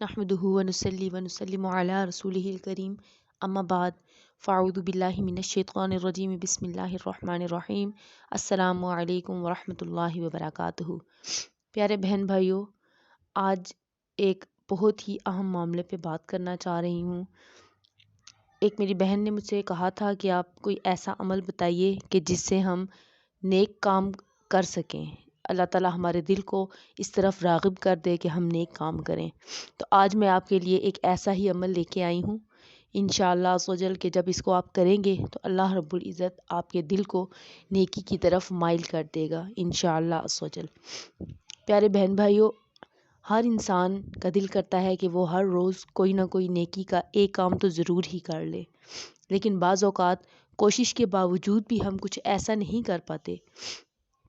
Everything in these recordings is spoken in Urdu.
نحمده ونصلي ونسلم على رسوله الكريم اما بعد فاعوذ باللہ من الشیطان الرجیم بسم اللہ الرحمن الرحیم السلام علیکم ورحمۃ اللہ وبرکاتہ۔ پیارے بہن بھائیوں، آج ایک بہت ہی اہم معاملے پہ بات کرنا چاہ رہی ہوں۔ ایک میری بہن نے مجھ سے کہا تھا کہ آپ کوئی ایسا عمل بتائیے کہ جس سے ہم نیک کام کر سکیں، اللہ تعالیٰ ہمارے دل کو اس طرف راغب کر دے کہ ہم نیک کام کریں۔ تو آج میں آپ کے لیے ایک ایسا ہی عمل لے کے آئی ہوں، انشاءاللہ عز و جل کہ جب اس کو آپ کریں گے تو اللہ رب العزت آپ کے دل کو نیکی کی طرف مائل کر دے گا انشاءاللہ عز و جل۔ پیارے بہن بھائیوں، ہر انسان کا دل کرتا ہے کہ وہ ہر روز کوئی نہ کوئی نیکی کا ایک کام تو ضرور ہی کر لے، لیکن بعض اوقات کوشش کے باوجود بھی ہم کچھ ایسا نہیں کر پاتے،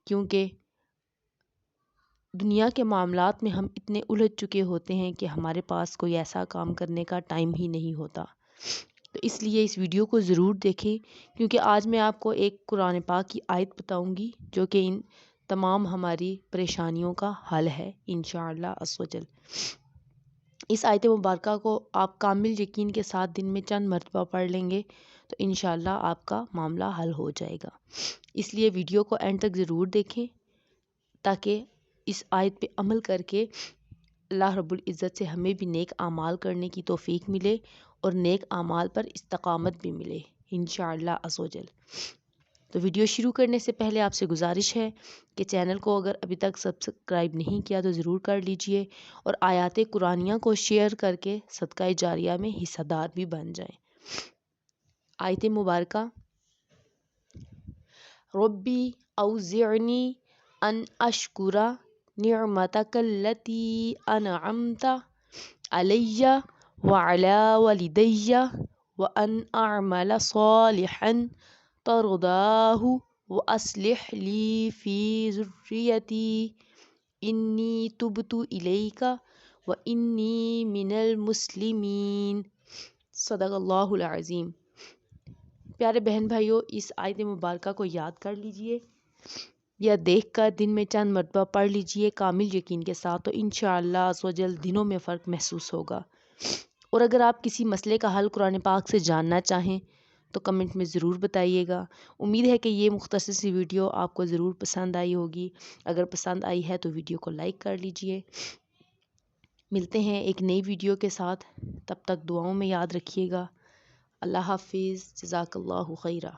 کیونکہ دنیا کے معاملات میں ہم اتنے الجھ چکے ہوتے ہیں کہ ہمارے پاس کوئی ایسا کام کرنے کا ٹائم ہی نہیں ہوتا۔ تو اس لیے اس ویڈیو کو ضرور دیکھیں، کیونکہ آج میں آپ کو ایک قرآن پاک کی آیت بتاؤں گی جو کہ ان تمام ہماری پریشانیوں کا حل ہے انشاءاللہ عز و جل۔ اس آیت مبارکہ کو آپ کامل یقین کے ساتھ دن میں چند مرتبہ پڑھ لیں گے تو انشاءاللہ آپ کا معاملہ حل ہو جائے گا۔ اس لیے ویڈیو کو اینڈ تک ضرور دیکھیں تاکہ اس آیت پہ عمل کر کے اللہ رب العزت سے ہمیں بھی نیک اعمال کرنے کی توفیق ملے اور نیک اعمال پر استقامت بھی ملے انشاءاللہ عز و جل۔ تو ویڈیو شروع کرنے سے پہلے آپ سے گزارش ہے کہ چینل کو اگر ابھی تک سبسکرائب نہیں کیا تو ضرور کر لیجئے اور آیات قرآنیہ کو شیئر کر کے صدقہ جاریہ میں حصہ دار بھی بن جائیں۔ آیت مبارکہ: ربی اوزعنی ان اشکر نعمتک التی انعمت علی وعلی والدی وان اعمل صالحا ترضاہ واصلح لی فی ذریتی انی تبت الیک وانی من المسلمین۔ صدق اللہ العظیم۔ پیارے بہن بھائیوں، اس آیت مبارکہ کو یاد کر لیجئے یا دیکھ کر دن میں چند مرتبہ پڑھ لیجئے کامل یقین کے ساتھ، تو انشاءاللہ عز و جل دنوں میں فرق محسوس ہوگا۔ اور اگر آپ کسی مسئلے کا حل قرآن پاک سے جاننا چاہیں تو کمنٹ میں ضرور بتائیے گا۔ امید ہے کہ یہ مختصر سی ویڈیو آپ کو ضرور پسند آئی ہوگی۔ اگر پسند آئی ہے تو ویڈیو کو لائک کر لیجئے۔ ملتے ہیں ایک نئی ویڈیو کے ساتھ، تب تک دعاؤں میں یاد رکھیے گا۔ اللہ حافظ، جزاک اللہ خیرہ۔